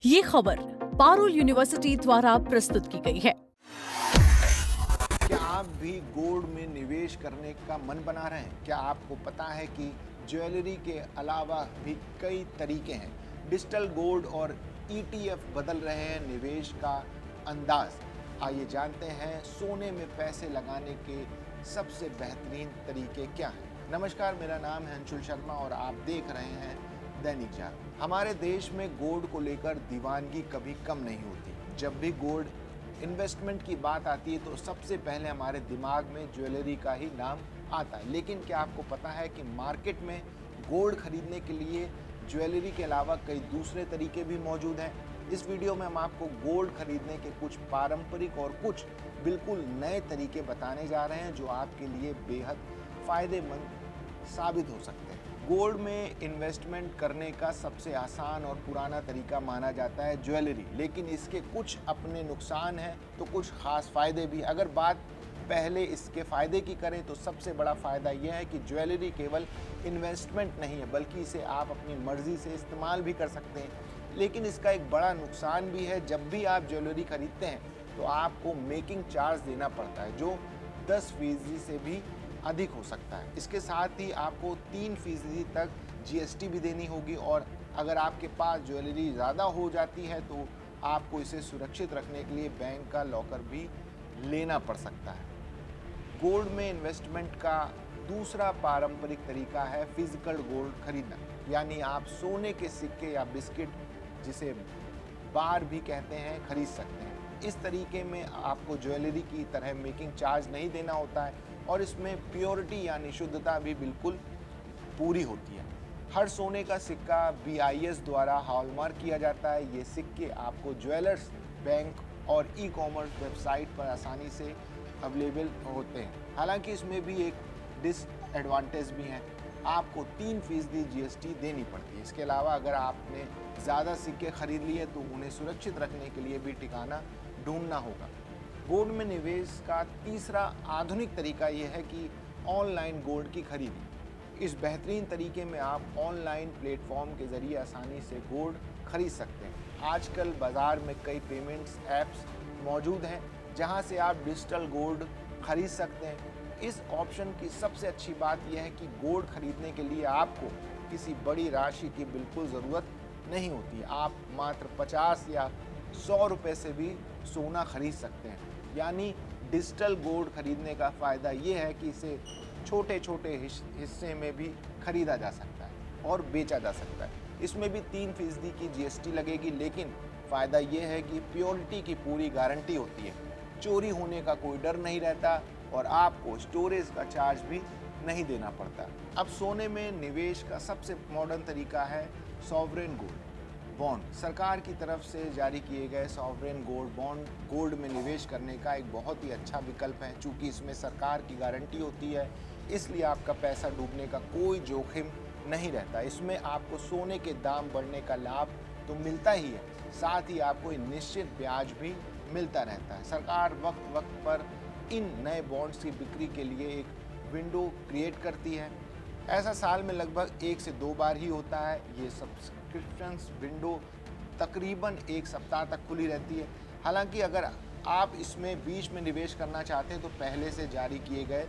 ये खबर पारुल यूनिवर्सिटी द्वारा प्रस्तुत की गई है। क्या आप भी गोल्ड में निवेश करने का मन बना रहे हैं? क्या आपको पता है कि ज्वेलरी के अलावा भी कई तरीके हैं? डिजिटल गोल्ड और ईटीएफ बदल रहे हैं निवेश का अंदाज। आइए जानते हैं सोने में पैसे लगाने के सबसे बेहतरीन तरीके क्या हैं। नमस्कार, मेरा नाम है अंशुल शर्मा और आप देख रहे हैं दैनिक जागरण। हमारे देश में गोल्ड को लेकर दीवानगी कभी कम नहीं होती। जब भी गोल्ड इन्वेस्टमेंट की बात आती है तो सबसे पहले हमारे दिमाग में ज्वेलरी का ही नाम आता है। लेकिन क्या आपको पता है कि मार्केट में गोल्ड खरीदने के लिए ज्वेलरी के अलावा कई दूसरे तरीके भी मौजूद हैं। इस वीडियो में हम आपको गोल्ड खरीदने के कुछ पारंपरिक और कुछ बिल्कुल नए तरीके बताने जा रहे हैं जो आपके लिए बेहद फायदेमंद साबित हो सकते हैं। गोल्ड में इन्वेस्टमेंट करने का सबसे आसान और पुराना तरीका माना जाता है ज्वेलरी, लेकिन इसके कुछ अपने नुकसान हैं तो कुछ खास फायदे भी। अगर बात पहले इसके फ़ायदे की करें तो सबसे बड़ा फ़ायदा यह है कि ज्वेलरी केवल इन्वेस्टमेंट नहीं है बल्कि इसे आप अपनी मर्ज़ी से इस्तेमाल भी कर सकते हैं। लेकिन इसका एक बड़ा नुकसान भी है। जब भी आप ज्वेलरी खरीदते हैं तो आपको मेकिंग चार्ज देना पड़ता है जो 10% से भी अधिक हो सकता है। इसके साथ ही आपको 3% तक जीएसटी भी देनी होगी और अगर आपके पास ज्वेलरी ज़्यादा हो जाती है तो आपको इसे सुरक्षित रखने के लिए बैंक का लॉकर भी लेना पड़ सकता है। गोल्ड में इन्वेस्टमेंट का दूसरा पारंपरिक तरीका है फिजिकल गोल्ड खरीदना, यानी आप सोने के सिक्के या बिस्किट, जिसे बार भी कहते हैं, खरीद सकते हैं। इस तरीके में आपको ज्वेलरी की तरह मेकिंग चार्ज नहीं देना होता है और इसमें प्योरिटी यानी शुद्धता भी बिल्कुल पूरी होती है। हर सोने का सिक्का BIS द्वारा हॉलमार्क किया जाता है। ये सिक्के आपको ज्वेलर्स, बैंक और ई-कॉमर्स वेबसाइट पर आसानी से अवेलेबल होते हैं। हालांकि इसमें भी एक डिसएडवांटेज भी है, आपको 3% जीएसटी देनी पड़ती है। इसके अलावा अगर आपने ज़्यादा सिक्के खरीद लिए तो उन्हें सुरक्षित रखने के लिए भी ठिकाना ढूंढना होगा। गोल्ड में निवेश का तीसरा आधुनिक तरीका यह है कि ऑनलाइन गोल्ड की खरीदी। इस बेहतरीन तरीके में आप ऑनलाइन प्लेटफॉर्म के ज़रिए आसानी से गोल्ड खरीद सकते हैं। आजकल बाज़ार में कई पेमेंट्स ऐप्स मौजूद हैं जहां से आप डिजिटल गोल्ड खरीद सकते हैं। इस ऑप्शन की सबसे अच्छी बात यह है कि गोल्ड खरीदने के लिए आपको किसी बड़ी राशि की बिल्कुल ज़रूरत नहीं होती। आप मात्र 50 या 100 रुपये से भी सोना खरीद सकते हैं। यानी डिजिटल गोल्ड खरीदने का फ़ायदा ये है कि इसे छोटे छोटे हिस्से में भी खरीदा जा सकता है और बेचा जा सकता है। इसमें भी 3% की जीएसटी लगेगी, लेकिन फ़ायदा ये है कि प्योरिटी की पूरी गारंटी होती है। चोरी होने का कोई डर नहीं रहता और आपको स्टोरेज का चार्ज भी नहीं देना पड़ता। अब सोने में निवेश का सबसे मॉडर्न तरीका है सॉवरेन गोल्ड बॉन्ड। सरकार की तरफ से जारी किए गए सॉवरेन गोल्ड बॉन्ड गोल्ड में निवेश करने का एक बहुत ही अच्छा विकल्प है। चूँकि इसमें सरकार की गारंटी होती है, इसलिए आपका पैसा डूबने का कोई जोखिम नहीं रहता। इसमें आपको सोने के दाम बढ़ने का लाभ तो मिलता ही है, साथ ही आपको एक निश्चित ब्याज भी मिलता रहता है। सरकार वक्त वक्त पर इन नए बॉन्ड्स की बिक्री के लिए एक विंडो क्रिएट करती है। ऐसा साल में लगभग 1 से 2 बार ही होता है। ये सब्सक्रिप्शंस विंडो तकरीबन 1 सप्ताह तक खुली रहती है। हालांकि अगर आप इसमें बीच में निवेश करना चाहते हैं तो पहले से जारी किए गए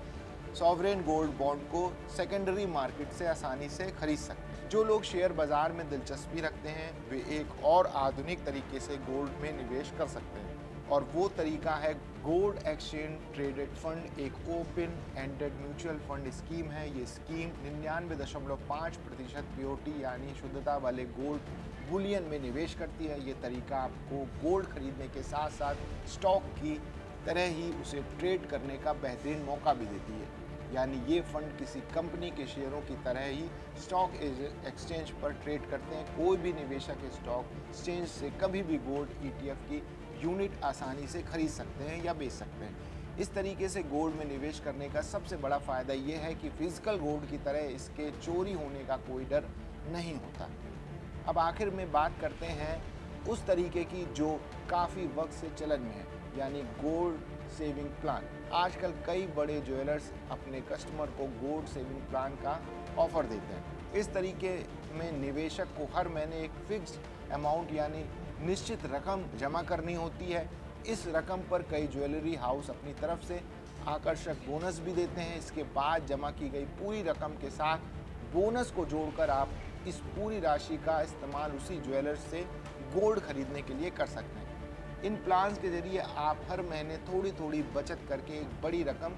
सॉवरेन गोल्ड बॉन्ड को सेकेंडरी मार्केट से आसानी से खरीद सकते हैं। जो लोग शेयर बाजार में दिलचस्पी रखते हैं वे एक और आधुनिक तरीके से गोल्ड में निवेश कर सकते हैं और वो तरीका है गोल्ड एक्सचेंज ट्रेडेड फंड। एक open ended mutual fund scheme है। ये स्कीम 99.5% प्योरिटी यानी शुद्धता वाले गोल्ड बुलियन में निवेश करती है। ये तरीका आपको गोल्ड खरीदने के साथ साथ स्टॉक की तरह ही उसे ट्रेड करने का बेहतरीन मौका भी देती है। यानी ये फंड किसी कंपनी के शेयरों की तरह ही स्टॉक एक्सचेंज पर ट्रेड करते हैं। कोई भी निवेशक स्टॉक एक्सचेंज से कभी भी गोल्ड ETF की यूनिट आसानी से खरीद सकते हैं या बेच सकते हैं। इस तरीके से गोल्ड में निवेश करने का सबसे बड़ा फ़ायदा ये है कि फिजिकल गोल्ड की तरह इसके चोरी होने का कोई डर नहीं होता। अब आखिर में बात करते हैं उस तरीके की जो काफ़ी वक्त से चलन में है, यानी गोल्ड सेविंग प्लान। आजकल कई बड़े ज्वेलर्स अपने कस्टमर को गोल्ड सेविंग प्लान का ऑफ़र देते हैं। इस तरीके में निवेशक को हर महीने एक फिक्स्ड अमाउंट यानी निश्चित रकम जमा करनी होती है। इस रकम पर कई ज्वेलरी हाउस अपनी तरफ से आकर्षक बोनस भी देते हैं। इसके बाद जमा की गई पूरी रकम के साथ बोनस को जोड़कर आप इस पूरी राशि का इस्तेमाल उसी ज्वेलर से गोल्ड खरीदने के लिए कर सकते हैं। इन प्लान्स के जरिए आप हर महीने थोड़ी थोड़ी बचत करके एक बड़ी रकम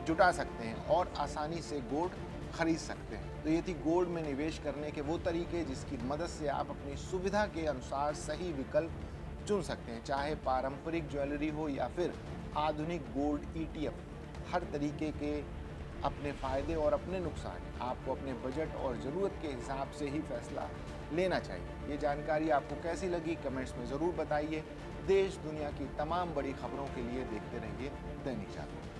जुटा सकते हैं और आसानी से गोल्ड खरीद सकते हैं। तो ये थी गोल्ड में निवेश करने के वो तरीके जिसकी मदद से आप अपनी सुविधा के अनुसार सही विकल्प चुन सकते हैं, चाहे पारंपरिक ज्वेलरी हो या फिर आधुनिक गोल्ड ETF। हर तरीके के अपने फ़ायदे और अपने नुकसान हैं। आपको अपने बजट और ज़रूरत के हिसाब से ही फैसला लेना चाहिए। ये जानकारी आपको कैसी लगी कमेंट्स में ज़रूर बताइए। देश दुनिया की तमाम बड़ी खबरों के लिए देखते रहिए दैनिक जागरण।